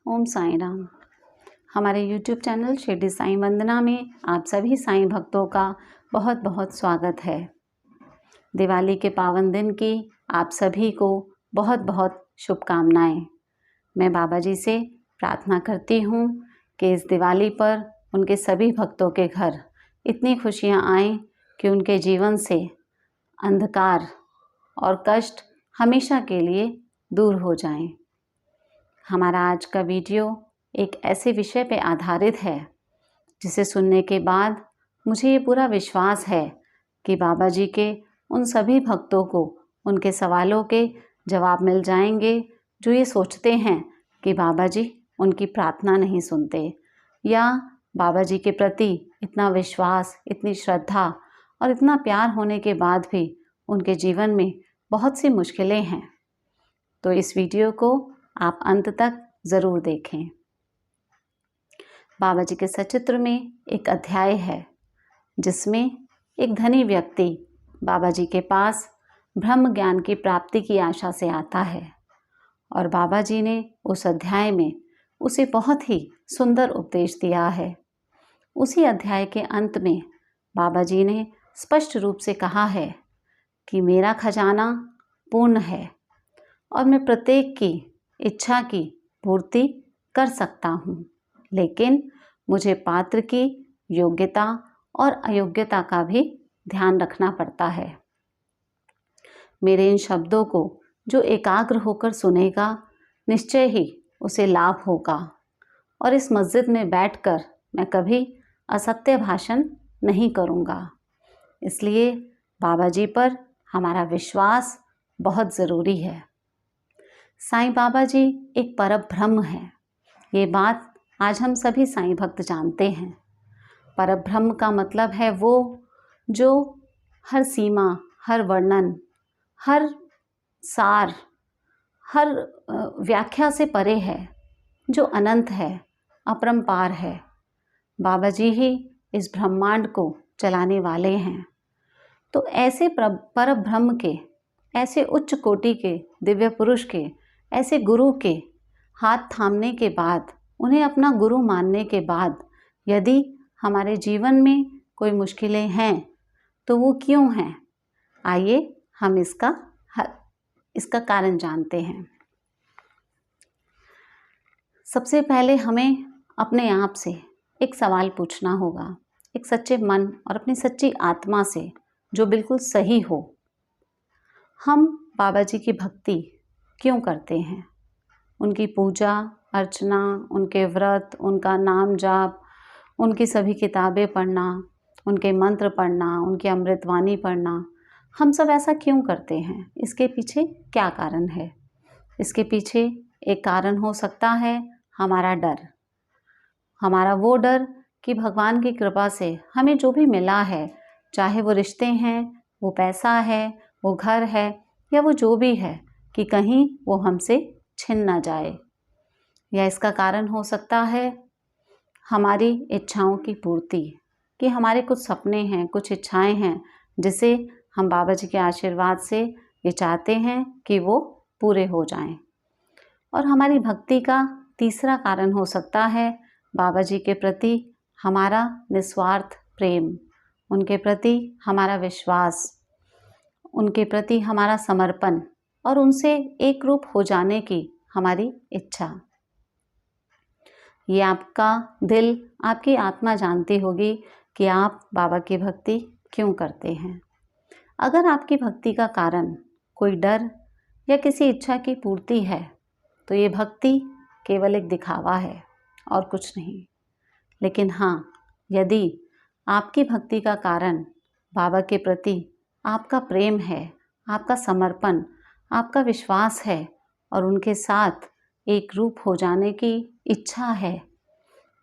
ओम साईं राम। हमारे YouTube channel Shirdi Sai वंदना में आप सभी साईं भक्तों का बहुत बहुत स्वागत है। दिवाली के पावन दिन की आप सभी को बहुत बहुत शुभकामनाएं। मैं बाबा जी से प्रार्थना करती हूँ कि इस दिवाली पर उनके सभी भक्तों के घर इतनी खुशियाँ आएं कि उनके जीवन से अंधकार और कष्ट हमेशा के लिए दूर हो जाएं। हमारा आज का वीडियो एक ऐसे विषय पर आधारित है जिसे सुनने के बाद मुझे ये पूरा विश्वास है कि बाबा जी के उन सभी भक्तों को उनके सवालों के जवाब मिल जाएंगे जो ये सोचते हैं कि बाबा जी उनकी प्रार्थना नहीं सुनते या बाबा जी के प्रति इतना विश्वास, इतनी श्रद्धा और इतना प्यार होने के बाद भी उनके जीवन में बहुत सी मुश्किलें हैं। तो इस वीडियो को आप अंत तक ज़रूर देखें। बाबा जी के सचित्र में एक अध्याय है जिसमें एक धनी व्यक्ति बाबा जी के पास ब्रह्म ज्ञान की प्राप्ति की आशा से आता है और बाबा जी ने उस अध्याय में उसे बहुत ही सुंदर उपदेश दिया है। उसी अध्याय के अंत में बाबा जी ने स्पष्ट रूप से कहा है कि मेरा खजाना पूर्ण है और मैं प्रत्येक की इच्छा की पूर्ति कर सकता हूँ, लेकिन मुझे पात्र की योग्यता और अयोग्यता का भी ध्यान रखना पड़ता है। मेरे इन शब्दों को जो एकाग्र होकर सुनेगा निश्चय ही उसे लाभ होगा और इस मस्जिद में बैठकर मैं कभी असत्य भाषण नहीं करूँगा। इसलिए बाबा जी पर हमारा विश्वास बहुत ज़रूरी है। साईं बाबा जी एक परब्रह्म है, ये बात आज हम सभी साईं भक्त जानते हैं। परब्रह्म का मतलब है वो जो हर सीमा, हर वर्णन, हर सार, हर व्याख्या से परे है, जो अनंत है, अपरंपार है। बाबा जी ही इस ब्रह्मांड को चलाने वाले हैं। तो ऐसे परब्रह्म के, ऐसे उच्च कोटि के दिव्य पुरुष के, ऐसे गुरु के हाथ थामने के बाद, उन्हें अपना गुरु मानने के बाद यदि हमारे जीवन में कोई मुश्किलें हैं तो वो क्यों हैं? आइए हम इसका कारण जानते हैं। सबसे पहले हमें अपने आप से एक सवाल पूछना होगा, एक सच्चे मन और अपनी सच्ची आत्मा से जो बिल्कुल सही हो। हम बाबा जी की भक्ति क्यों करते हैं? उनकी पूजा अर्चना, उनके व्रत, उनका नाम जाप, उनकी सभी किताबें पढ़ना, उनके मंत्र पढ़ना, उनकी अमृतवाणी पढ़ना, हम सब ऐसा क्यों करते हैं? इसके पीछे क्या कारण है? इसके पीछे एक कारण हो सकता है हमारा डर, हमारा वो डर कि भगवान की कृपा से हमें जो भी मिला है, चाहे वो रिश्ते हैं, वो पैसा है, वो घर है या वो जो भी है, कि कहीं वो हमसे छिन ना जाए। या इसका कारण हो सकता है हमारी इच्छाओं की पूर्ति, कि हमारे कुछ सपने हैं, कुछ इच्छाएं हैं जिसे हम बाबा जी के आशीर्वाद से ये चाहते हैं कि वो पूरे हो जाएं। और हमारी भक्ति का तीसरा कारण हो सकता है बाबा जी के प्रति हमारा निस्वार्थ प्रेम, उनके प्रति हमारा विश्वास, उनके प्रति हमारा समर्पण और उनसे एक रूप हो जाने की हमारी इच्छा। ये आपका दिल, आपकी आत्मा जानती होगी कि आप बाबा की भक्ति क्यों करते हैं। अगर आपकी भक्ति का कारण कोई डर या किसी इच्छा की पूर्ति है तो ये भक्ति केवल एक दिखावा है और कुछ नहीं। लेकिन हाँ, यदि आपकी भक्ति का कारण बाबा के प्रति आपका प्रेम है, आपका समर्पण, आपका विश्वास है और उनके साथ एक रूप हो जाने की इच्छा है,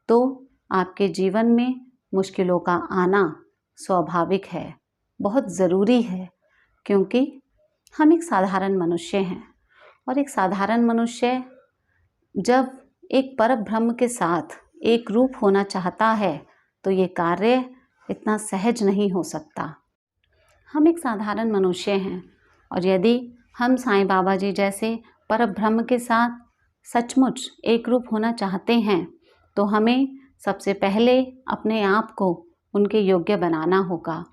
तो आपके जीवन में मुश्किलों का आना स्वाभाविक है, बहुत ज़रूरी है, क्योंकि हम एक साधारण मनुष्य हैं और एक साधारण मनुष्य जब एक परब्रह्म के साथ एक रूप होना चाहता है तो ये कार्य इतना सहज नहीं हो सकता। हम एक साधारण मनुष्य हैं और यदि हम साईं बाबा जी जैसे परब्रह्म के साथ सचमुच एक रूप होना चाहते हैं तो हमें सबसे पहले अपने आप को उनके योग्य बनाना होगा।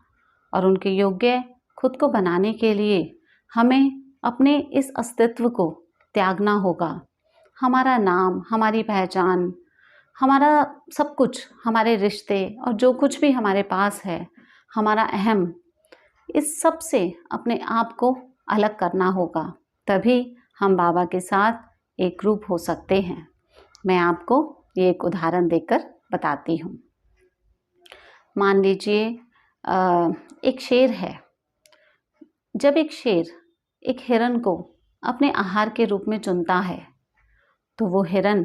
और उनके योग्य खुद को बनाने के लिए हमें अपने इस अस्तित्व को त्यागना होगा। हमारा नाम, हमारी पहचान, हमारा सब कुछ, हमारे रिश्ते और जो कुछ भी हमारे पास है, हमारा अहम, इस सब से अपने आप को अलग करना होगा। तभी हम बाबा के साथ एक रूप हो सकते हैं। मैं आपको ये एक उदाहरण देकर बताती हूँ। मान लीजिए एक शेर है। जब एक शेर एक हिरन को अपने आहार के रूप में चुनता है तो वो हिरन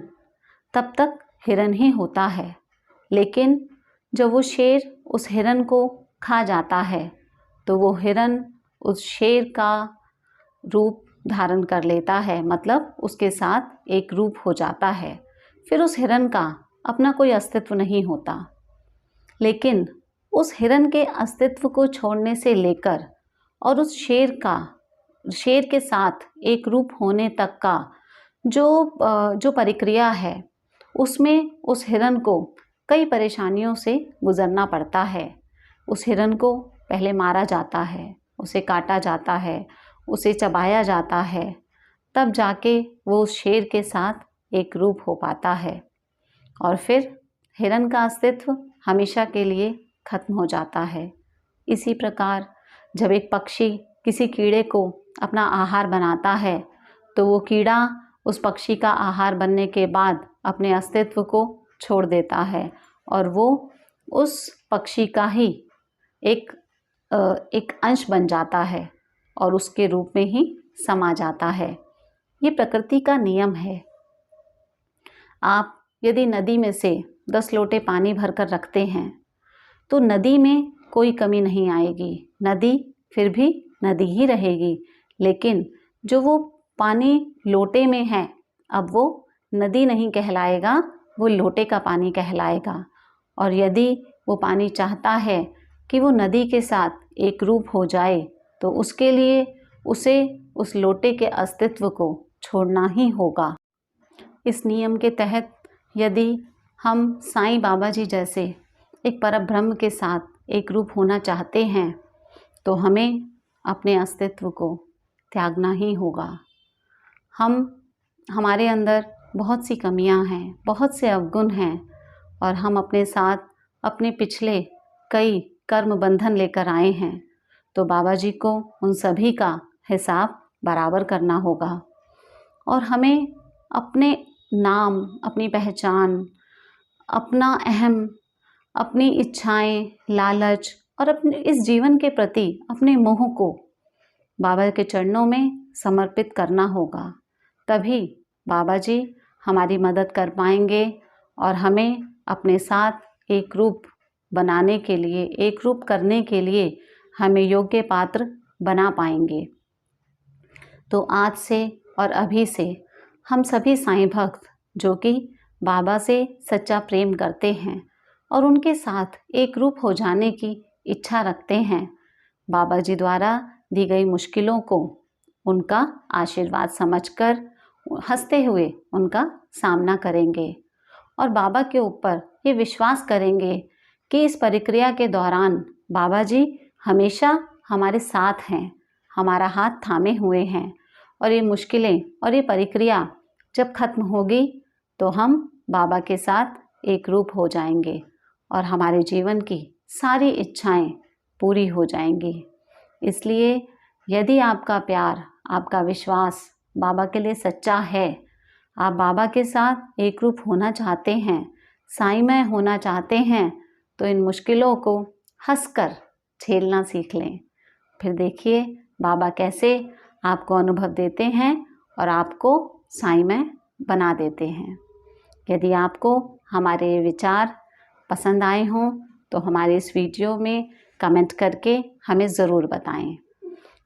तब तक हिरन ही होता है, लेकिन जब वो शेर उस हिरन को खा जाता है तो वो हिरन उस शेर का रूप धारण कर लेता है, मतलब उसके साथ एक रूप हो जाता है। फिर उस हिरन का अपना कोई अस्तित्व नहीं होता। लेकिन उस हिरन के अस्तित्व को छोड़ने से लेकर और उस शेर के साथ एक रूप होने तक का जो प्रक्रिया है, उसमें उस हिरन को कई परेशानियों से गुजरना पड़ता है। उस हिरन को पहले मारा जाता है, उसे काटा जाता है, उसे चबाया जाता है, तब जाके वो उस शेर के साथ एक रूप हो पाता है। और फिर हिरन का अस्तित्व हमेशा के लिए खत्म हो जाता है। इसी प्रकार जब एक पक्षी किसी कीड़े को अपना आहार बनाता है तो वो कीड़ा उस पक्षी का आहार बनने के बाद अपने अस्तित्व को छोड़ देता है और वो उस पक्षी का ही एक अंश बन जाता है और उसके रूप में ही समा जाता है। ये प्रकृति का नियम है। आप यदि नदी में से 10 लोटे पानी भरकर रखते हैं तो नदी में कोई कमी नहीं आएगी, नदी फिर भी नदी ही रहेगी। लेकिन जो वो पानी लोटे में है, अब वो नदी नहीं कहलाएगा, वो लोटे का पानी कहलाएगा। और यदि वो पानी चाहता है कि वो नदी के साथ एक रूप हो जाए तो उसके लिए उसे उस लोटे के अस्तित्व को छोड़ना ही होगा। इस नियम के तहत यदि हम साईं बाबा जी जैसे एक परब्रह्म के साथ एक रूप होना चाहते हैं तो हमें अपने अस्तित्व को त्यागना ही होगा। हमारे अंदर बहुत सी कमियां हैं, बहुत से अवगुण हैं और हम अपने साथ अपने पिछले कई कर्म बंधन लेकर आए हैं। तो बाबा जी को उन सभी का हिसाब बराबर करना होगा और हमें अपने नाम, अपनी पहचान, अपना अहम, अपनी इच्छाएं, लालच और अपने इस जीवन के प्रति अपने मोह को बाबा के चरणों में समर्पित करना होगा। तभी बाबा जी हमारी मदद कर पाएंगे और हमें अपने साथ एक रूप बनाने के लिए, एक रूप करने के लिए हमें योग्य पात्र बना पाएंगे। तो आज से और अभी से हम सभी साईं भक्त जो कि बाबा से सच्चा प्रेम करते हैं और उनके साथ एक रूप हो जाने की इच्छा रखते हैं, बाबा जी द्वारा दी गई मुश्किलों को उनका आशीर्वाद समझकर हंसते हुए उनका सामना करेंगे और बाबा के ऊपर ये विश्वास करेंगे कि इस प्रक्रिया के दौरान बाबा जी हमेशा हमारे साथ हैं, हमारा हाथ थामे हुए हैं और ये मुश्किलें और ये प्रक्रिया जब खत्म होगी तो हम बाबा के साथ एक रूप हो जाएंगे और हमारे जीवन की सारी इच्छाएं पूरी हो जाएंगी। इसलिए यदि आपका प्यार, आपका विश्वास बाबा के लिए सच्चा है, आप बाबा के साथ एक रूप होना चाहते हैं, साईंमय होना चाहते हैं, तो इन मुश्किलों को हंसकर झेलना सीख लें। फिर देखिए बाबा कैसे आपको अनुभव देते हैं और आपको साईंमय बना देते हैं। यदि आपको हमारे विचार पसंद आए हों तो हमारे इस वीडियो में कमेंट करके हमें ज़रूर बताएं।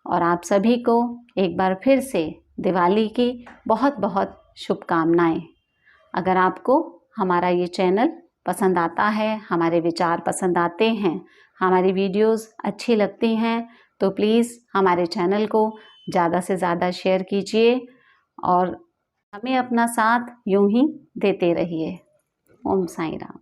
और आप सभी को एक बार फिर से दिवाली की बहुत बहुत शुभकामनाएं। अगर आपको हमारा ये चैनल पसंद आता है, हमारे विचार पसंद आते हैं, हमारी वीडियोस अच्छी लगती हैं तो प्लीज़ हमारे चैनल को ज़्यादा से ज़्यादा शेयर कीजिए और हमें अपना साथ यूं ही देते रहिए। ओम साईं राम।